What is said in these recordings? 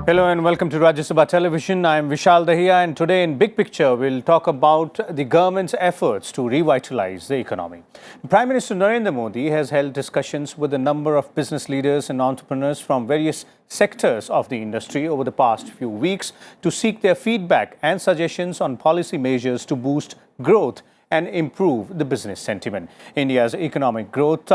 Hello and welcome to Rajya Sabha Television. I am Vishal Dahiya, and today in Big Picture we'll talk about the government's efforts to revitalize the economy. Prime Minister Narendra Modi has held discussions with a number of business leaders and entrepreneurs from various sectors of the industry over the past few weeks to seek their feedback and suggestions on policy measures to boost growth and improve the business sentiment. India's economic growth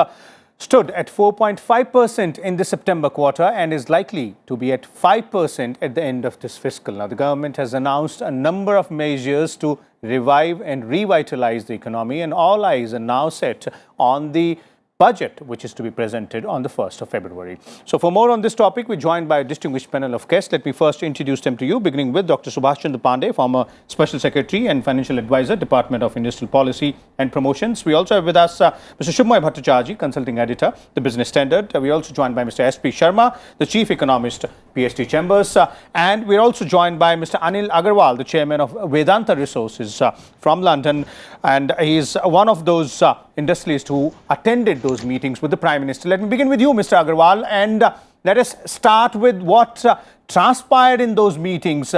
stood at 4.5% in the September quarter and is likely to be at 5% at the end of this fiscal. Now, the government has announced a number of measures to revive and revitalize the economy, and all eyes are now set on the budget, which is to be presented on the 1st of February. So for more on this topic, we're joined by a distinguished panel of guests. Let me first introduce them to you, beginning with Dr. Subhash Chandra Pandey, former Special Secretary and Financial Advisor, Department of Industrial Policy and Promotions. We also have with us Mr. Shubhmoy Bhattacharjee, Consulting Editor, The Business Standard. We're also joined by Mr. S.P. Sharma, the Chief Economist, PST Chambers. And we're also joined by Mr. Anil Agarwal, the Chairman of Vedanta Resources from London. And he's one of those industrialists who attended those meetings with the Prime Minister. Let me begin with you, Mr. Agarwal, and let us start with what transpired in those meetings,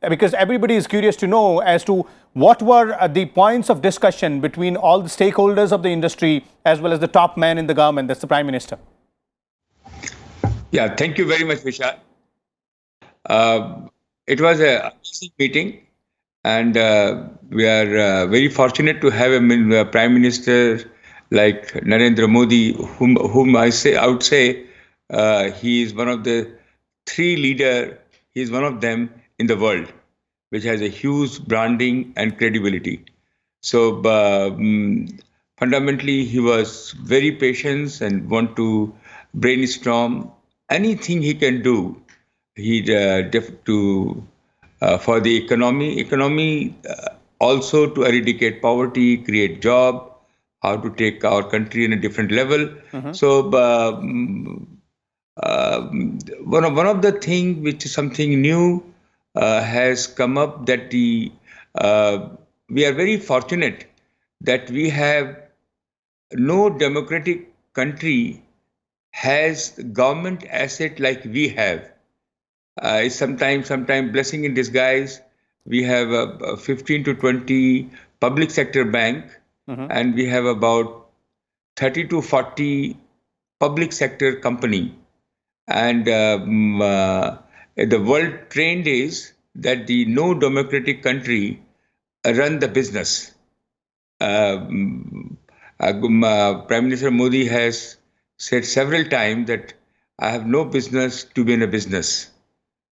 because everybody is curious to know as to what were the points of discussion between all the stakeholders of the industry as well as the top man in the government, that's the Prime Minister. Yeah, thank you very much, Vishal. It was a amazing meeting, and we are very fortunate to have a Prime Minister like Narendra Modi, whom I would say he is one of the three leaders. He is one of them in the world, which has a huge branding and credibility. So fundamentally, he was very patient and want to brainstorm anything he can do. He for the economy also to eradicate poverty, create job, how to take our country in a different level. So one of the thing which is something new has come up, that we are very fortunate that we have no democratic country has government asset like we have. It's sometimes blessing in disguise. We have 15 to 20 public sector bank, and we have about 30 to 40 public sector company. And the world trend is that the no democratic country run the business. Prime Minister Modi has said several times that I have no business to be in a business.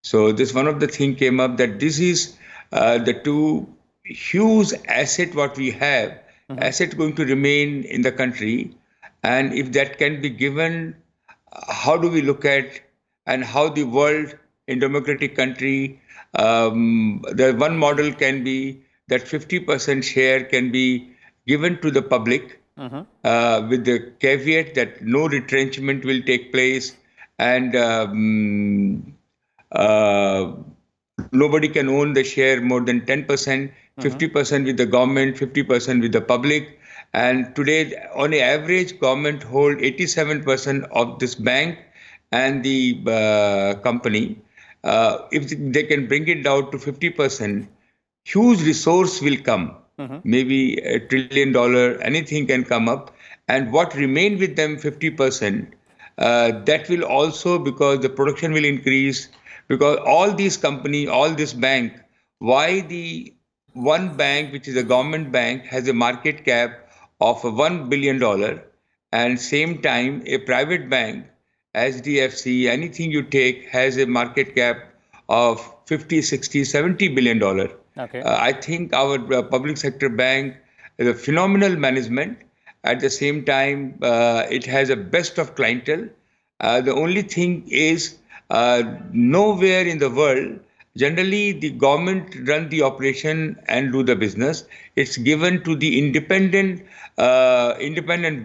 So this one of the thing came up, that this is the two huge asset what we have, asset going to remain in the country. And if that can be given, how do we look at and how the world in democratic country, the one model can be that 50% share can be given to the public with the caveat that no retrenchment will take place, and nobody can own the share more than 10%, 50% with the government, 50% with the public. And today, on an average, government hold 87% of this bank and the company. If they can bring it down to 50%, huge resource will come. Maybe $1 trillion, anything can come up. And what remain with them, 50%, that will also, because the production will increase, because all these company, all this bank, why the one bank, which is a government bank, has a market cap of $1 billion, and same time a private bank, SDFC, anything you take, has a market cap of 50, 60, 70 billion dollar. Okay. I think our public sector bank is a phenomenal management. At the same time, it has a best of clientele. The only thing is, nowhere in the world, generally the government run the operation and do the business. It's given to the independent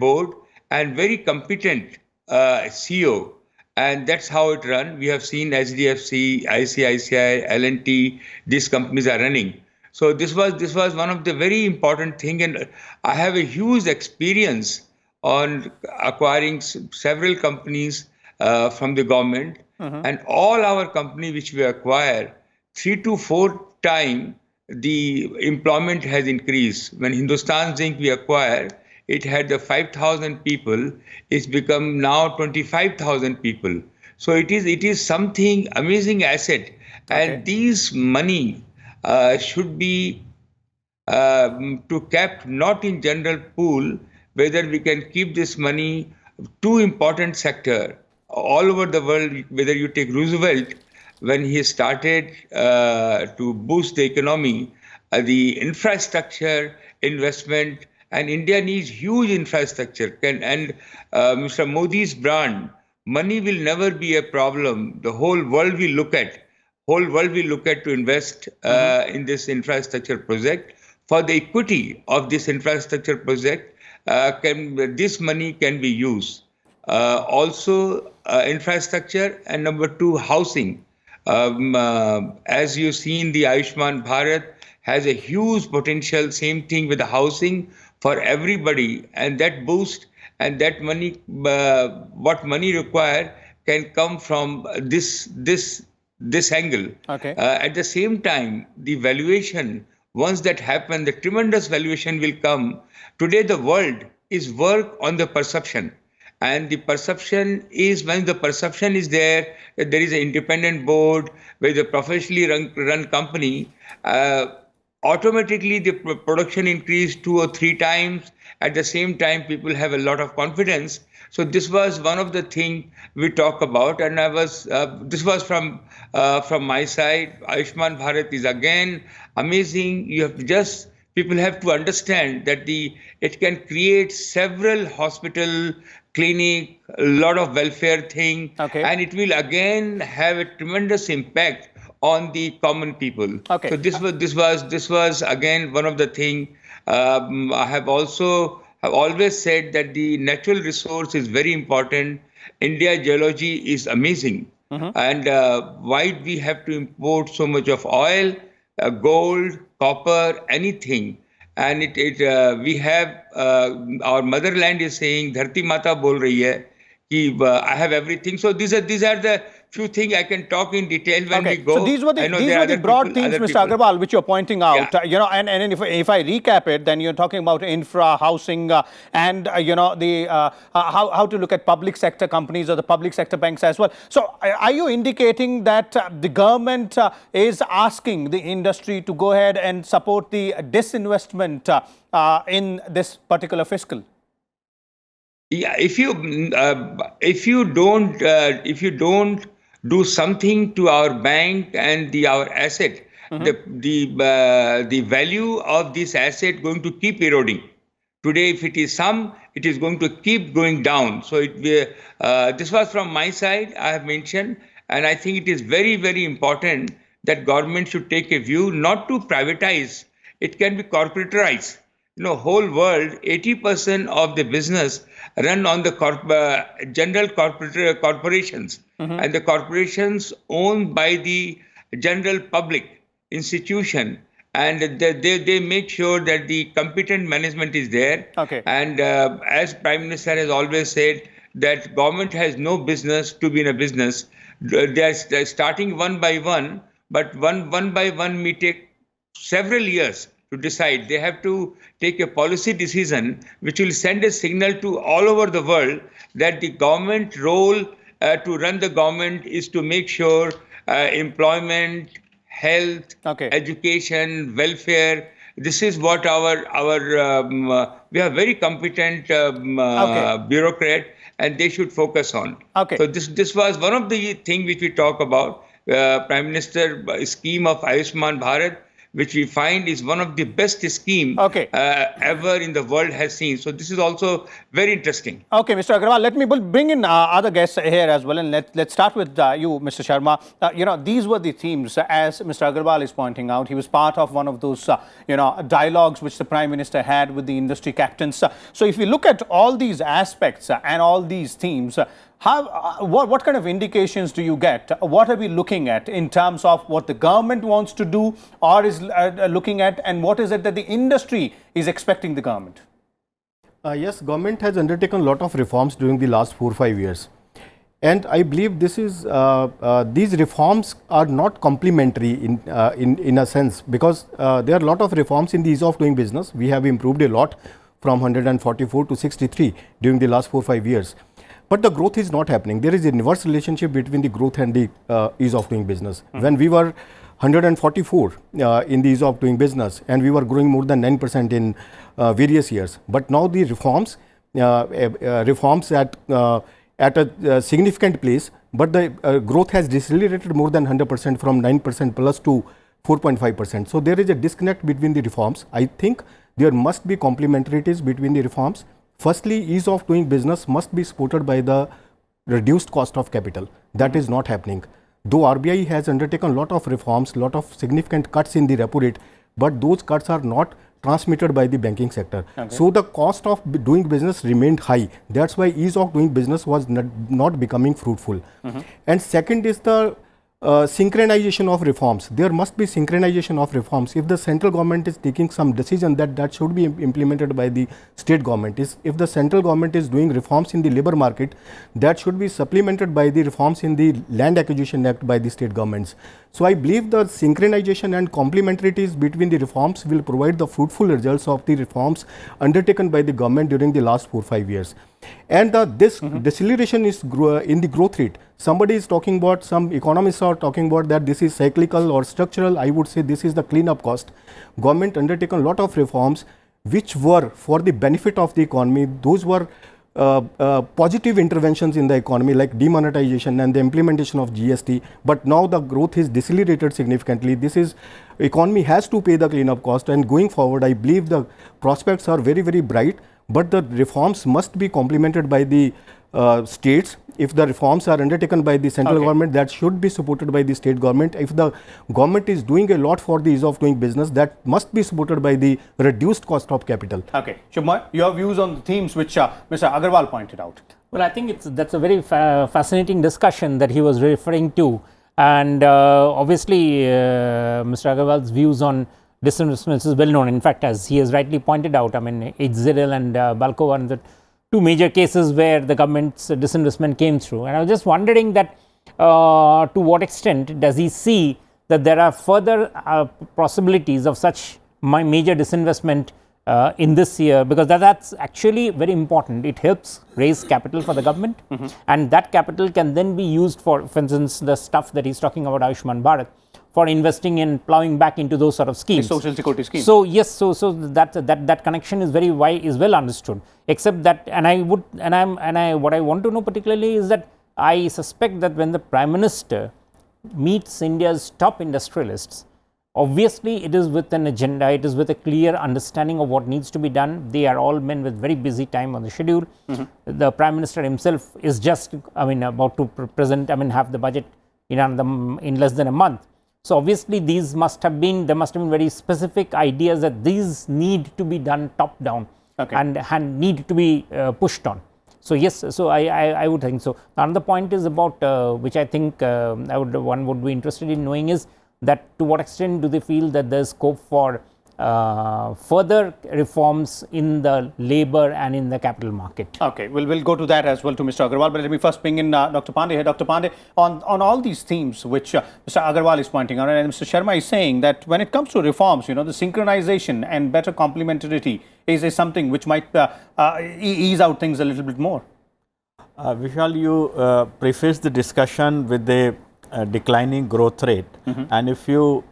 board and very competent CEO. And that's how it run. We have seen SDFC, ICICI, L&T, these companies are running. So this was one of the very important thing, and I have a huge experience on acquiring several companies from the government. and all our company which we acquire, 3 to 4 times the employment has increased. When Hindustan Zinc we acquire, it had the 5,000 people. It's become now 25,000 people. So it is something amazing asset, and these money should be to kept not in general pool. Whether we can keep this money, two important sector all over the world. Whether you take Roosevelt, when he started to boost the economy, the infrastructure investment, and India needs huge infrastructure. And Mr. Modi's brand, money will never be a problem. The whole world will look at to invest in this infrastructure project. For the equity of this infrastructure project, this money can be used. Also, infrastructure, and number two, housing. As you've seen, the Ayushman Bharat has a huge potential. Same thing with the housing for everybody, and that boost and that money, what money required can come from this angle. At the same time, the valuation, once that happens, the tremendous valuation will come. Today, the world is work on the perception. And the perception is, when the perception is there, that there is an independent board with a professionally run company, automatically the production increase 2 or 3 times. At the same time, people have a lot of confidence. So this was one of the things we talk about, and this was from my side. Ayushman Bharat is again amazing. People have to understand that it can create several hospital, clinic, a lot of welfare thing, and it will again have a tremendous impact on the common people. So this was again one of the thing. I have always said that the natural resource is very important. India geology is amazing, and why we have to import so much of oil, gold, copper, anything. And we have our motherland is saying, Dharti Mata bol rahi hai ki I have everything. So these are the few things I can talk in detail when we go. So these were the broad themes, Mr. Agarwal, which you're pointing out. And if I recap it, then you're talking about infra, housing, and how to look at public sector companies or the public sector banks as well. So are you indicating that the government is asking the industry to go ahead and support the disinvestment in this particular fiscal? Yeah, if you don't do something to our bank and our asset, the value of this asset going to keep eroding. Today, if it is it is going to keep going down. So this was from my side. I have mentioned, and I think it is very, very important that government should take a view not to privatize. It can be corporatized. Whole world, 80% of the business run on the general corporations, and the corporations owned by the general public institution, and they make sure that the competent management is there. And as Prime Minister has always said, that government has no business to be in a business. They are starting one by one, but one by one may take several years to decide. They have to take a policy decision which will send a signal to all over the world that the government role to run the government is to make sure employment, health, education, welfare. This is what we have very competent bureaucrat, and they should focus on. So this was one of the things which we talk about. Prime Minister scheme of Ayushman Bharat, which we find is one of the best schemes ever in the world has seen. So this is also very interesting. Okay, Mr. Agarwal, let me bring in other guests here as well, and let's start with you, Mr. Sharma. These were the themes, as Mr. Agarwal is pointing out. He was part of one of those, dialogues which the Prime Minister had with the industry captains. So if you look at all these aspects and all these themes, what kind of indications do you get? What are we looking at in terms of what the government wants to do or is looking at, and what is it that the industry is expecting the government? Yes, government has undertaken a lot of reforms during the last 4 or 5 years. And I believe this is these reforms are not complementary in a sense, because there are a lot of reforms in the ease of doing business. We have improved a lot from 144 to 63 during the last 4-5 years. But the growth is not happening. There is a inverse relationship between the growth and the ease of doing business. When we were 144 in the ease of doing business, and we were growing more than 9% in various years. But now the reforms at a significant place, but the growth has decelerated more than 100% from 9% plus to 4.5%. So there is a disconnect between the reforms. I think there must be complementarities between the reforms. Firstly, ease of doing business must be supported by the reduced cost of capital. That is not happening. Though RBI has undertaken a lot of reforms, lot of significant cuts in the repo rate, but those cuts are not transmitted by the banking sector. Okay. So the cost of doing business remained high. That's why ease of doing business was not becoming fruitful. And second is the synchronization of reforms. There must be synchronization of reforms. If the central government is taking some decision that should be implemented by the state government, if the central government is doing reforms in the labor market, that should be supplemented by the reforms in the Land Acquisition Act by the state governments. So I believe the synchronization and complementarities between the reforms will provide the fruitful results of the reforms undertaken by the government during the last 4-5 years. And this deceleration is in the growth rate. Somebody is talking about, some economists are talking about that this is cyclical or structural. I would say this is the cleanup cost. Government undertaken a lot of reforms which were for the benefit of the economy. Those were positive interventions in the economy, like demonetization and the implementation of GST. But now the growth is decelerated significantly. This is, economy has to pay the cleanup cost, and going forward I believe the prospects are very, very bright. But the reforms must be complemented by the states. If the reforms are undertaken by the central government, that should be supported by the state government. If the government is doing a lot for the ease of doing business, that must be supported by the reduced cost of capital. Okay, Shubhmoy, your views on the themes which Mr. Agarwal pointed out. Well, I think that's a very fascinating discussion that he was referring to, and obviously Mr. Agarwal's views on disinvestments is well known. In fact, as he has rightly pointed out, I mean, HZL and Balco are the two major cases where the government's disinvestment came through. And I was just wondering that to what extent does he see that there are further possibilities of such major disinvestment in this year, because that's actually very important. It helps raise capital for the government, and that capital can then be used for instance, the stuff that he's talking about, Ayushman Bharat, for investing in plowing back into those sort of schemes. The social security schemes. So yes, so that connection is very well understood. Except that, what I want to know particularly is that I suspect that when the Prime Minister meets India's top industrialists, obviously it is with an agenda, it is with a clear understanding of what needs to be done. They are all men with very busy time on the schedule. The Prime Minister himself is just, about to have the budget in less than a month. So obviously there must have been very specific ideas that these need to be done top down, and need to be pushed on. So yes, so I would think so. Another point is about which I think one would be interested in knowing is that to what extent do they feel that there is scope for further reforms in the labor and in the capital market. Okay, we'll go to that as well, to Mr. Agarwal, but let me first bring in Dr. Pandey here. Dr. Pandey, on all these themes which Mr. Agarwal is pointing out, and Mr. Sharma is saying that when it comes to reforms, the synchronization and better complementarity is something which might ease out things a little bit more. Vishal, you preface the discussion with the declining growth rate, and if you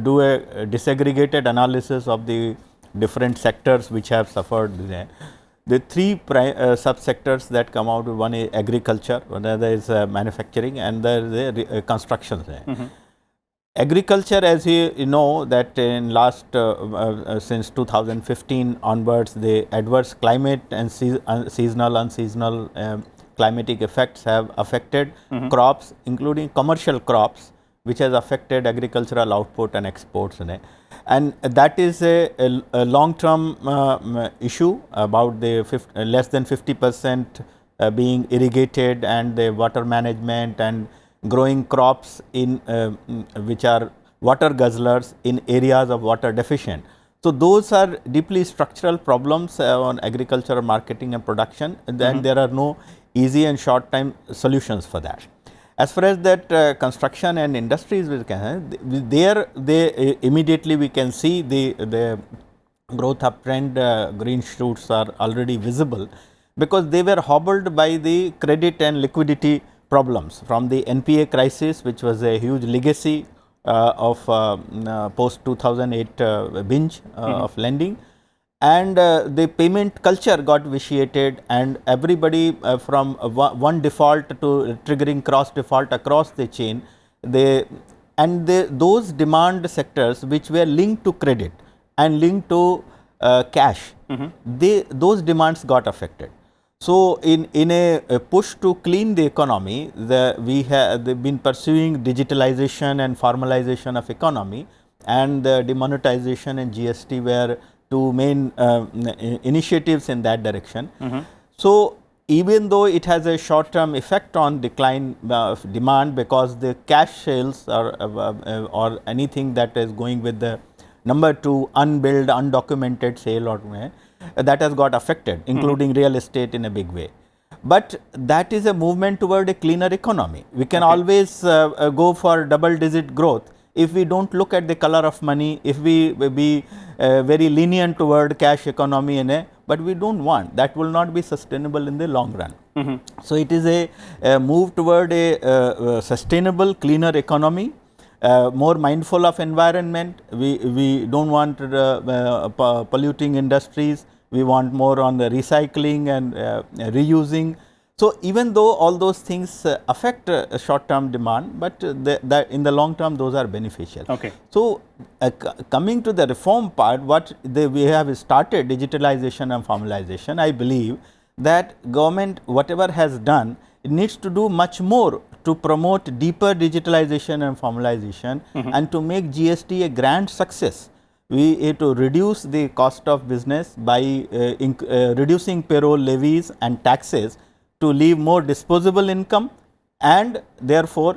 do a disaggregated analysis of the different sectors which have suffered, the three sub-sectors that come out, one is agriculture, another is manufacturing, and there is construction. Agriculture, as you know, that in last since 2015 onwards, the adverse climate and seasonal, unseasonal climatic effects have affected crops, including commercial crops, which has affected agricultural output and exports. And that is a long-term issue about the less than 50% being irrigated, and the water management and growing crops in which are water guzzlers in areas of water deficient. So those are deeply structural problems on agriculture, marketing and production, and then there are no easy and short time solutions for that. As far as that construction and industries is concerned, immediately we can see the growth uptrend, green shoots are already visible, because they were hobbled by the credit and liquidity problems from the NPA crisis, which was a huge legacy of post 2008 binge of lending, and the payment culture got vitiated, and everybody from one default to triggering cross default across the chain, those demand sectors which were linked to credit and linked to cash, those demands got affected. So, in a push to clean the economy, they've been pursuing digitalization and formalization of economy, and the demonetization and GST were two main initiatives in that direction. So, even though it has a short term effect on decline of demand, because the cash sales or anything that is going with the number 2 unbilled, undocumented sale or that has got affected, including real estate in a big way. But that is a movement toward a cleaner economy. We can always go for double digit growth if we don't look at the color of money, if we be very lenient toward cash economy, but we don't want, that will not be sustainable in the long run. So, it is a move toward a sustainable, cleaner economy, more mindful of environment. We don't want polluting industries, we want more on the recycling and reusing. So, even though all those things affect short term demand, but in the long term those are beneficial. Okay. So, coming to the reform part, we have started digitalization and formalization. I believe that government, whatever has done, it needs to do much more to promote deeper digitalization and formalization, and to make GST a grand success. We have to reduce the cost of business by reducing payroll levies and taxes to leave more disposable income, and therefore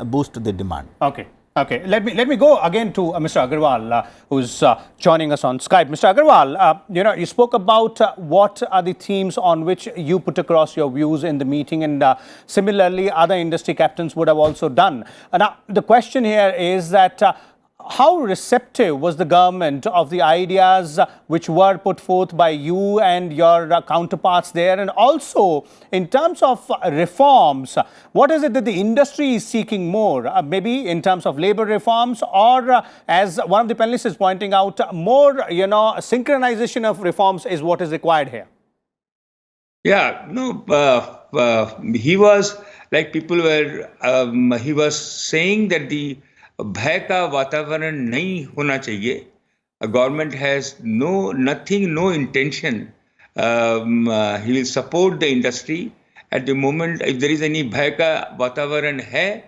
boost the demand. Okay. Okay, let me go again to Mr. Agarwal, who's joining us on Skype. Mr. Agarwal, you spoke about what are the themes on which you put across your views in the meeting, and similarly, other industry captains would have also done. Now, the question here is that how receptive was the government of the ideas which were put forth by you and your counterparts there? And also, in terms of reforms, what is it that the industry is seeking more? Maybe in terms of labor reforms, or as one of the panelists is pointing out, more, synchronization of reforms is what is required here? Yeah, no, he was, like people were, he was saying that the भय का वातावरण नहीं होना चाहिए. Government has no intention. He will support the industry at the moment. If there is any भय का वातावरण है,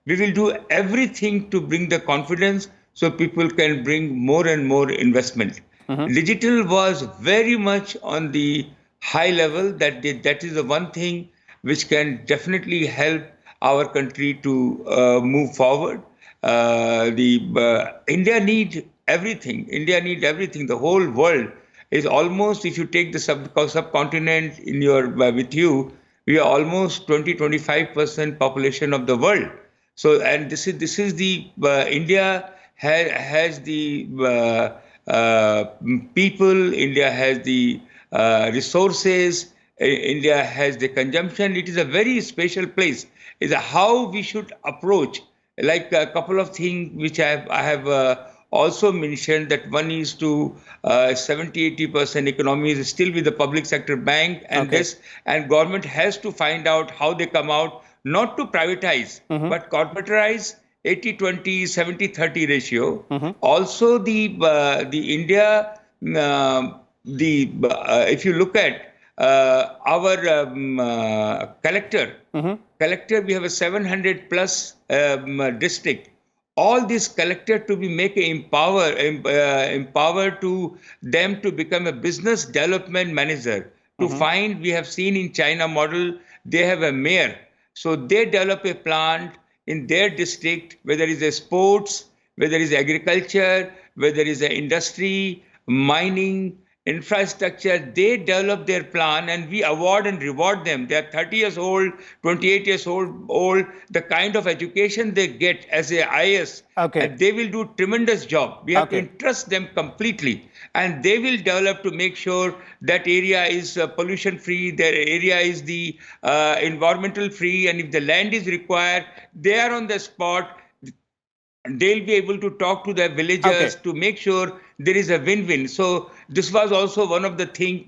we will do everything to bring the confidence so people can bring more and more investment. Digital was very much on the high level. That is the one thing which can definitely help our country to move forward. India needs everything. The whole world is almost, if you take the subcontinent with you, we are almost 20-25% population of the world. So, and this is the India has the people. India has the resources. India has the consumption. It is a very special place. Is how we should approach, like a couple of things which I have also mentioned, that one is to 70-80% economy is still with the public sector bank, and and government has to find out how they come out, not to privatize, but corporatize, 80-20, 70-30 ratio. Also the India, if you look at our collector, we have a 700 plus district. All these collector to be empowered to them to become a business development manager. To find, we have seen in China model, they have a mayor. So they develop a plant in their district, whether it's a sports, whether it's agriculture, whether it's a industry, mining, infrastructure, they develop their plan and we award and reward them. They are 30 years old, 28 years old, the kind of education they get as a IS, Okay. and they will do tremendous job. We have Okay. to entrust them completely, and they will develop to make sure that area is pollution free, their area is the environmental free, and if the land is required, they are on the spot. They'll be able to talk to their villagers Okay. to make sure there is a win-win. So this was also one of the things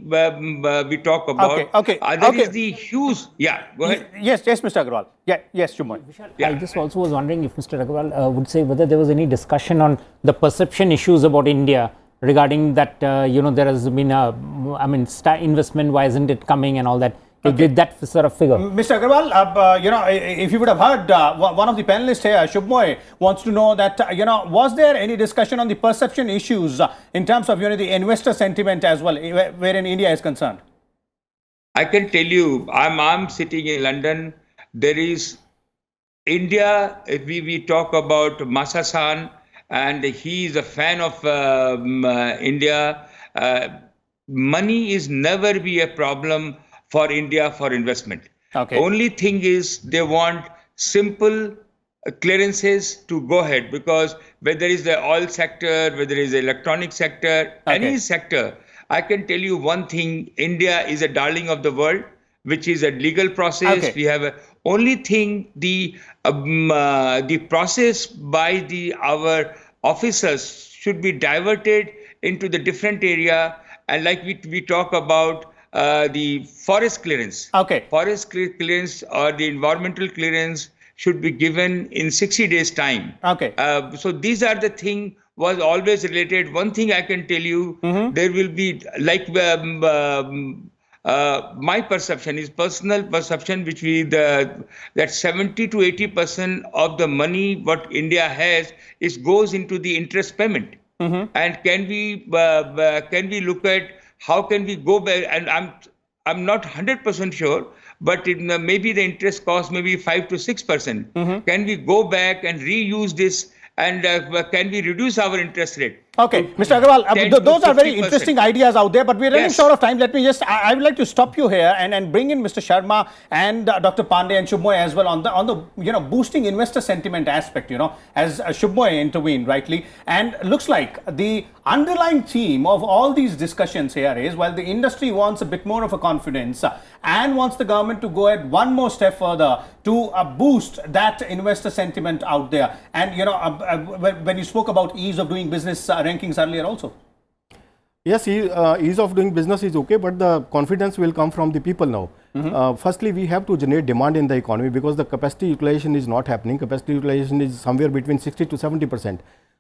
we talk about. Okay. There is the huge, yeah, go ahead. Yes, Mr. Agarwal. Yeah, yes, Shubhmoy. I just also was wondering if Mr. Agarwal would say whether there was any discussion on the perception issues about India regarding that, there has been investment, why isn't it coming and all that. Did that sort of figure? Mr. Agarwal, if you would have heard, one of the panelists here, Shubhmoy, wants to know that, was there any discussion on the perception issues in terms of, the investor sentiment as well, wherein India is concerned? I can tell you, I'm sitting in London. There is India. We talk about Masasan, and he is a fan of India. Money is never be a problem for India for investment. Okay. Only thing is they want simple clearances to go ahead, because whether it's the oil sector, whether it's the electronic sector, any sector, I can tell you one thing: India is a darling of the world, which is a legal process. Okay. We have only thing the process by our officers should be diverted into the different area, and like we talk about the forest clearance. Okay. Forest clearance or the environmental clearance should be given in 60 days time. Okay. So these are the thing was always related. One thing I can tell you, there will be like my perception is personal perception, which that 70 to 80% of the money what India has goes into the interest payment. And can we look at how can we go back? And I'm not 100% sure, but maybe the interest cost maybe 5 to 6%. Can we go back and reuse this, and can we reduce our interest rate? Okay, Mr. Agarwal, those are very 50%. interesting ideas out there, but we're running Yes. short of time. Let me just, I would like to stop you here and bring in Mr. Sharma and Dr. Pandey and Shubhmoy as well on the boosting investor sentiment aspect, as Shubhmoy intervened rightly. And looks like the underlying theme of all these discussions here is, while the industry wants a bit more of a confidence and wants the government to go ahead one more step further to boost that investor sentiment out there. And, when you spoke about ease of doing business rankings earlier also. Yes, ease of doing business is okay, but the confidence will come from the people now. Firstly, we have to generate demand in the economy, because the capacity utilization is not happening. Capacity utilization is somewhere between 60 to 70%.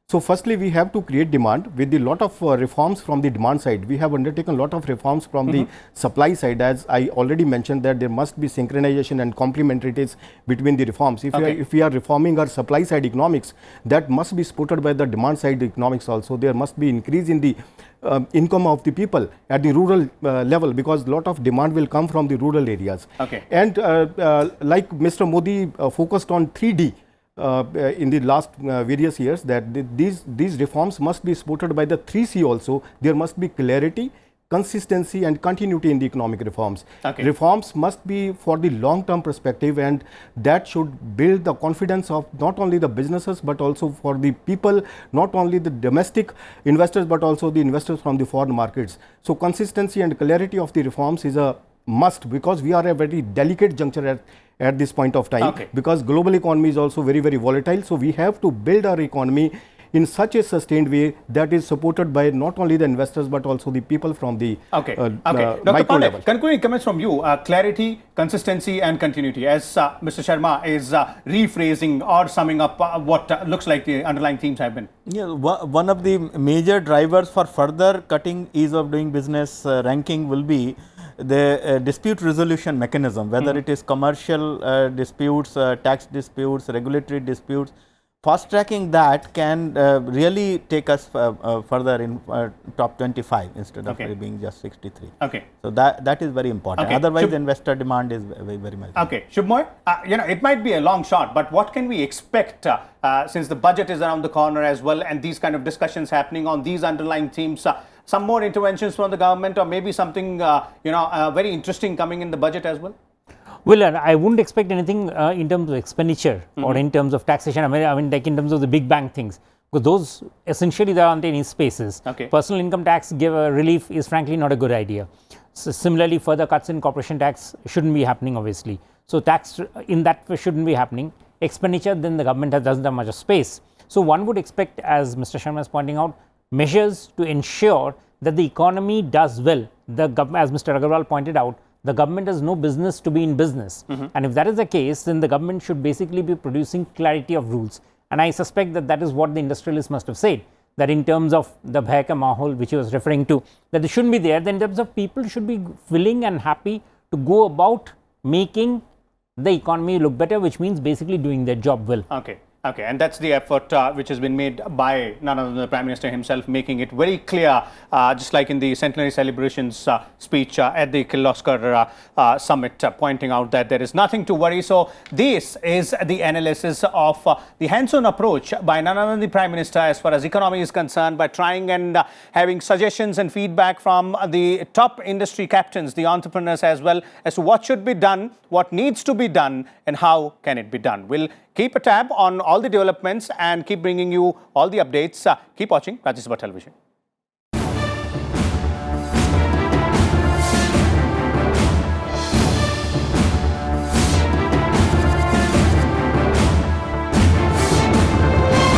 So firstly, we have to create demand with a lot of reforms from the demand side. We have undertaken a lot of reforms from the supply side, as I already mentioned that there must be synchronization and complementarities between the reforms. If we are reforming our supply side economics, that must be supported by the demand side economics also. There must be increase in the income of the people at the rural level, because a lot of demand will come from the rural areas. Okay. And like Mr. Modi focused on 3D in the last various years, that these reforms must be supported by the 3C also. There must be clarity, consistency and continuity in the economic reforms. Okay. Reforms must be for the long-term perspective, and that should build the confidence of not only the businesses but also for the people, not only the domestic investors but also the investors from the foreign markets. So consistency and clarity of the reforms is a must, because we are a very delicate juncture at this point of time, Okay. because global economy is also very, very volatile. So we have to build our economy in such a sustained way that is supported by not only the investors but also the people from the Dr. micro level. Pandey, concluding comments from you, clarity, consistency and continuity, as Mr. Sharma is rephrasing or summing up what looks like the underlying themes have been. Yeah, one of the major drivers for further cutting ease of doing business ranking will be the dispute resolution mechanism, whether it is commercial disputes, tax disputes, regulatory disputes. fast tracking that can really take us further in top 25 instead of Okay. being just 63. Okay. So that is very important. Okay. Otherwise, Shub- investor demand is very much. Okay, Shubhmoy, it might be a long shot, but what can we expect since the budget is around the corner as well, and these kind of discussions happening on these underlying themes? Some more interventions from the government, or maybe something very interesting coming in the budget as well. Well, I wouldn't expect anything in terms of expenditure or in terms of taxation. I mean, like in terms of the big bang things, because those essentially there aren't any spaces. Okay. Personal income tax give relief is frankly not a good idea. So similarly, further cuts in corporation tax shouldn't be happening, obviously. So tax in that shouldn't be happening. Expenditure, then the government doesn't have much of space. So one would expect, as Mr. Sharma is pointing out, measures to ensure that the economy does well. As Mr. Agarwal pointed out, the government has no business to be in business. And if that is the case, then the government should basically be producing clarity of rules. And I suspect that that is what the industrialists must have said, that in terms of the bhai ka mahol, which he was referring to, that it shouldn't be there. Then in terms of people should be willing and happy to go about making the economy look better, which means basically doing their job well. Okay. Okay, and that's the effort which has been made by none other than the Prime Minister himself, making it very clear, just like in the centenary celebrations speech at the Kirloskar summit, pointing out that there is nothing to worry. So this is the analysis of the hands-on approach by none other than the Prime Minister as far as economy is concerned, by trying and having suggestions and feedback from the top industry captains, the entrepreneurs as well, as to what should be done, what needs to be done, and how can it be done. We'll keep a tab on all the developments and keep bringing you all the updates. Keep watching Rajya Sabha Television.